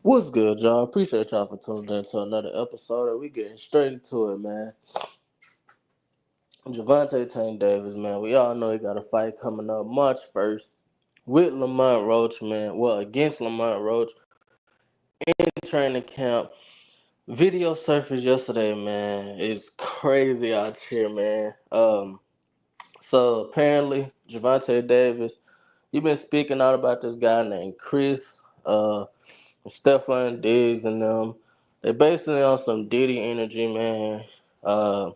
What's good, y'all? Appreciate y'all for tuning in to another episode. And we getting straight into it, man. Gervonta Davis, man. We all know he got a fight coming up March 1st with Lamont Roach, man. Well, against Lamont Roach in training camp. Video surfaced yesterday, man. It's crazy out here, man. So apparently, Gervonta Davis, he been speaking out about this guy named Chris. Stefan Diggs and them. They basically on some Diddy energy, man. Uh,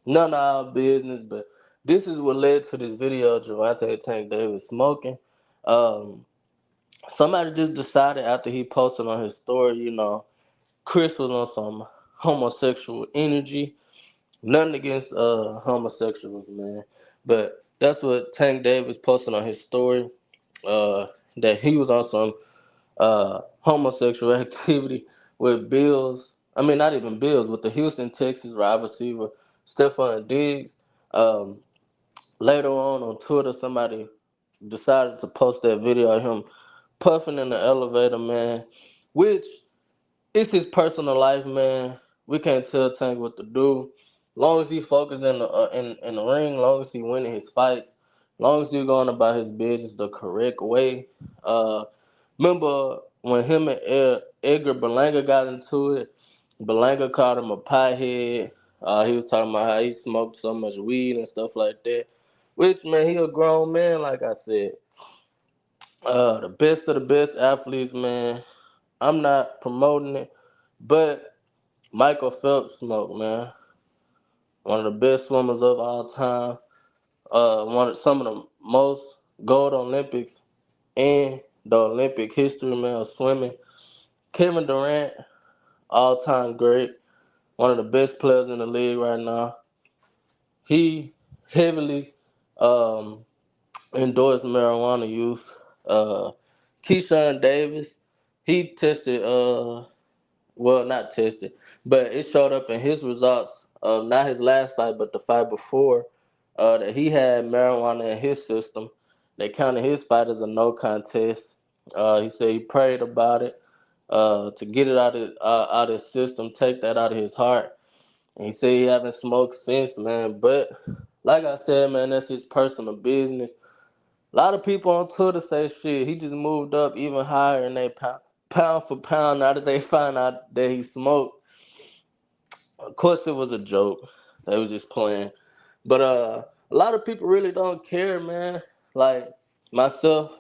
None of our business, but this is what led to this video of Gervonta Tank Davis smoking. Um, Somebody just decided after he posted on his story, Chris was on some homosexual energy. Nothing against homosexuals, man. But that's what Tank Davis posted on his story. That he was on some homosexual activity with Bills. I mean, not even Bills, with the Houston Texas wide receiver Stephon Diggs. Um, Later on Twitter, somebody decided to post that video of him puffing in the elevator, man, which is his personal life, man. We can't tell Tank what to do. Long as he focuses in the ring, long as he winning his fights, long as he going about his business the correct way. Uh, Remember when him and Edgar Berlanga got into it? Berlanga called him a pothead. He was talking about how he smoked so much weed and stuff like that. Which, man, he a grown man, like I said. The best of the best athletes, man. I'm not promoting it, but Michael Phelps smoked, man. One of the best swimmers of all time. Some of the most gold Olympics in the Olympic history, man, of swimming. Kevin Durant, all time great, one of the best players in the league right now. He heavily um, endorsed marijuana use. Uh, Keyshawn Davis, he tested, well, not tested, but it showed up in his results of not his last fight, but the fight before, that he had marijuana in his system. They counted his fight as a no contest. He said he prayed about it to get it out of his system, take that out of his heart. And he said he haven't smoked since, man. But like I said, man, that's his personal business. A lot of people on Twitter say shit. He just moved up even higher in they pound for pound now that they find out that he smoked. Of course, it was a joke. They was just playing. But a lot of people really don't care, man. Like myself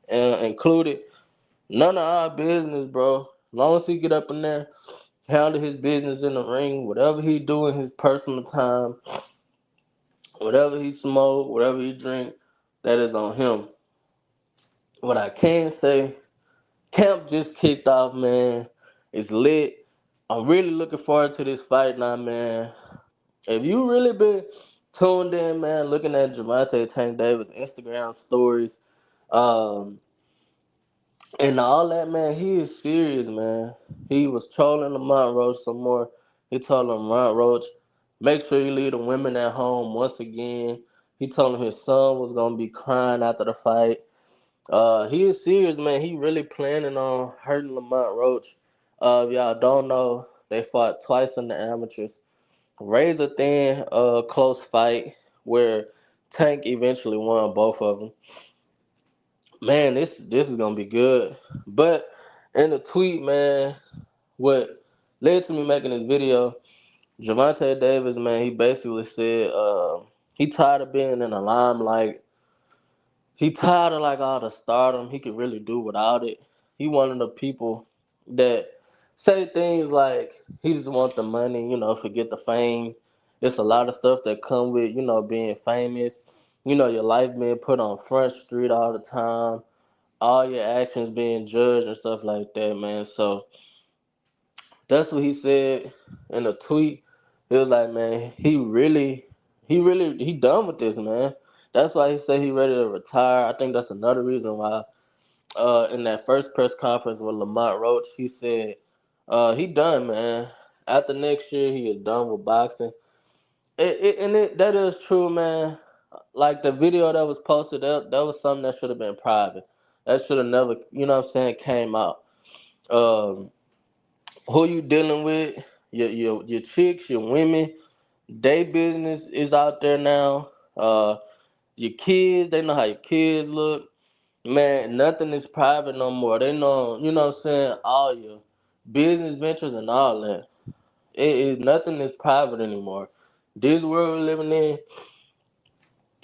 included. None of our business, bro. As long as he get up in there, handle his business in the ring, whatever he do in his personal time, whatever he smoke, whatever he drink, that is on him. What I can say, camp just kicked off, man. It's lit. I'm really looking forward to this fight now, man. If you really been tuned in, man, looking at Gervonta Tank Davis Instagram stories, um, and all that, man, he is serious, man. He was trolling Lamont Roach some more. He told Lamont Roach, make sure you leave the women at home once again. He told him his son was gonna be crying after the fight. He is serious, man. He really planning on hurting Lamont Roach. If y'all don't know, they fought twice in the amateurs. Razor thin, close fight where Tank eventually won both of them. Man, this is gonna be good. But in the tweet, man, what led to me making this video, Gervonta Davis, man, he basically said he tired of being in the limelight. He tired of like all the stardom. He could really do without it. He one of the people that say things like he just want the money, forget the fame. It's a lot of stuff that come with, being famous. Your life being put on Front Street all the time. All your actions being judged and stuff like that, man. So that's what he said in a tweet. He was like, man, he done with this, man. That's why he said he ready to retire. I think that's another reason why. In that first press conference with Lamont Roach, he said, he done, man. After next year, he is done with boxing. That is true, man. Like the video that was posted, that was something that should have been private. That should have never, came out. who you dealing with, your chicks, your women, they business is out there now. Your kids, they know how your kids look. Man, nothing is private no more. They know, you know what I'm saying, all your business ventures and all that. Nothing is private anymore. This world we're living in,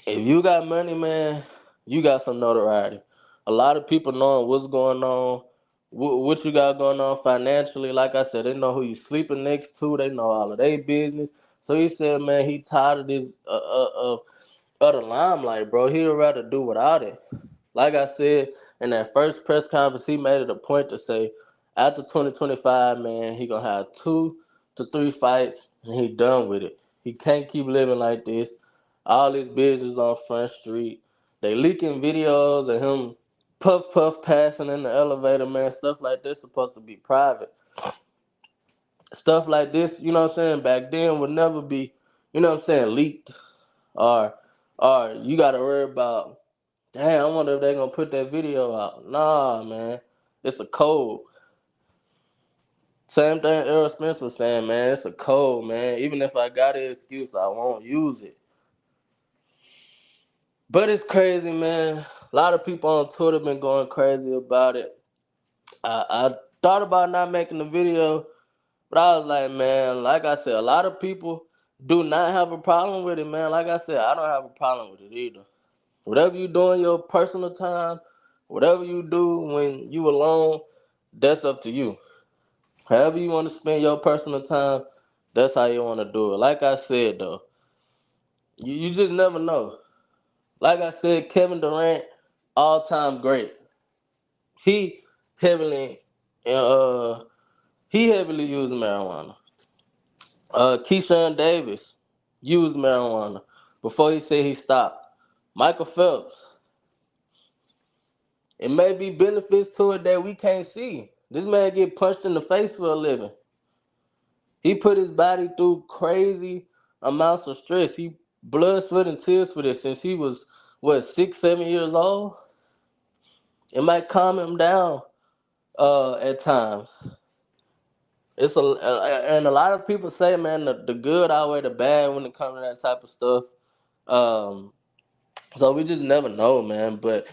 if you got money, man, you got some notoriety. A lot of people knowing what's going on, what you got going on financially. Like I said, they know who you sleeping next to. They know all of their business. So he said, man, he tired of this of the limelight, bro. He'd rather do without it. Like I said in that first press conference, he made it a point to say after 2025, man, he gonna have 2 to 3 fights and he done with it. He can't keep living like this. All his business on Front Street. They leaking videos of him puff passing in the elevator, man. Stuff like this supposed to be private. Stuff like this, you know what I'm saying, back then would never be, you know what I'm saying, leaked or you gotta worry about, damn, I wonder if they gonna put that video out. Nah, man. It's a code. Same thing Errol Spence was saying, man. It's a code, man. Even if I got an excuse, I won't use it. But it's crazy, man. A lot of people on Twitter been going crazy about it. I thought about not making the video, but I was like, man, like I said, a lot of people do not have a problem with it, man. Like I said, I don't have a problem with it either. Whatever you do in your personal time, whatever you do when you alone, that's up to you. However you want to spend your personal time, that's how you want to do it. Like I said, though, you just never know. Like I said, Kevin Durant, all time great. He heavily, uh, he heavily used marijuana. Keyshawn Davis used marijuana before he said he stopped. Michael Phelps, it may be benefits to it that we can't see. This man get punched in the face for a living. He put his body through crazy amounts of stress. He blood, sweat, and tears for this since he was, what, 6, 7 years old? It might calm him down at times. And a lot of people say, man, the good outweigh the bad when it comes to that type of stuff. Um, so we just never know, man. But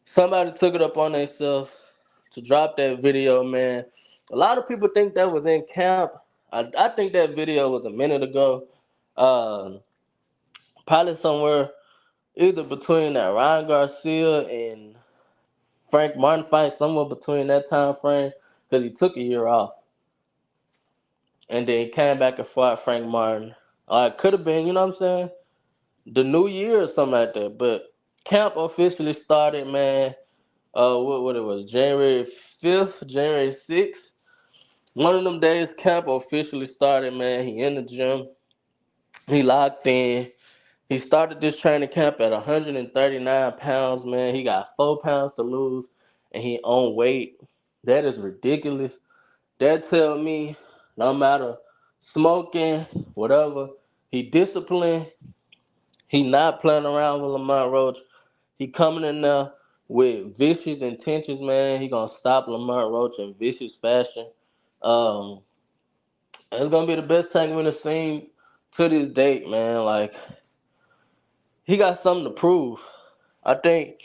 somebody took it up on their stuff to drop that video, man. A lot of people think that was in camp. I think that video was a minute ago. Um, Probably somewhere either between that Ryan Garcia and Frank Martin fight, somewhere between that time frame, because he took a year off. And then he came back and fought Frank Martin. It could have been, you know what I'm saying, the new year or something like that. But camp officially started, man. What it was, January 5th, January 6th. One of them days, camp officially started, man. He in the gym. He locked in. He started this training camp at 139 pounds, man. He got 4 pounds to lose, and he on weight. That is ridiculous. That tell me no matter smoking, whatever, he disciplined. He not playing around with Lamont Roach. He coming in there with vicious intentions, man. He gonna stop Lamont Roach in vicious fashion. Um, it's gonna be the best tank we've seen to this date, man. Like, he got something to prove. I think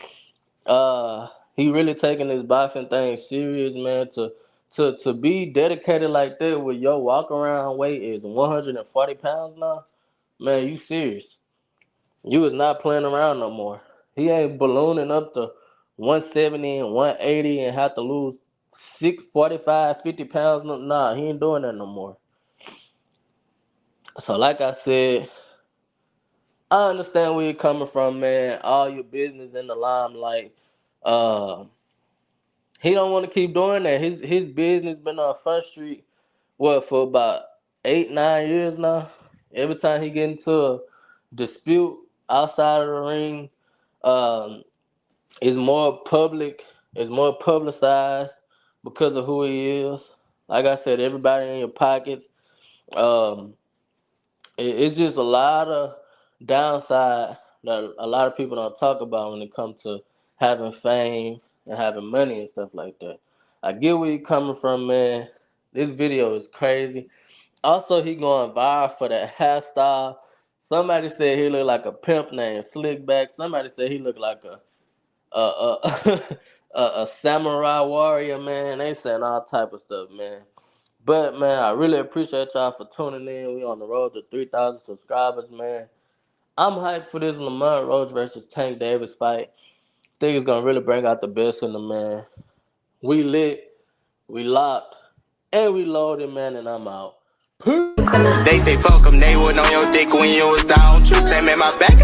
he really taking this boxing thing serious, man. To be dedicated like that with your walk around weight is 140 pounds now, man. You serious? You is not playing around no more. He ain't ballooning up to 170 and 180 and have to lose 645, 50 pounds. Nah, he ain't doing that no more. So like I said, I understand where you're coming from, man. All your business in the limelight. Uh, he don't want to keep doing that. His business been on Front Street for about 8, 9 years now. Every time he get into a dispute outside of the ring, um, it's more public. It's more publicized because of who he is. Like I said, everybody in your pockets. Um, it's just a lot of downside that a lot of people don't talk about when it comes to having fame and having money and stuff like that. I get where you're coming from, man. This video is crazy. Also, he going viral for that hairstyle. Somebody said he looked like a pimp named Slickback. Somebody said he looked like a a samurai warrior, man. They saying all type of stuff, man. But man, I really appreciate y'all for tuning in. We on the road to 3,000 subscribers, man. I'm hyped for this Lamont Roach versus Tank Davis fight. Think it's gonna really bring out the best in the man. We lit, we locked, and we loaded, man, and I'm out. Peace. They say fuck them, they was on your dick when you was down. Trust them in my back.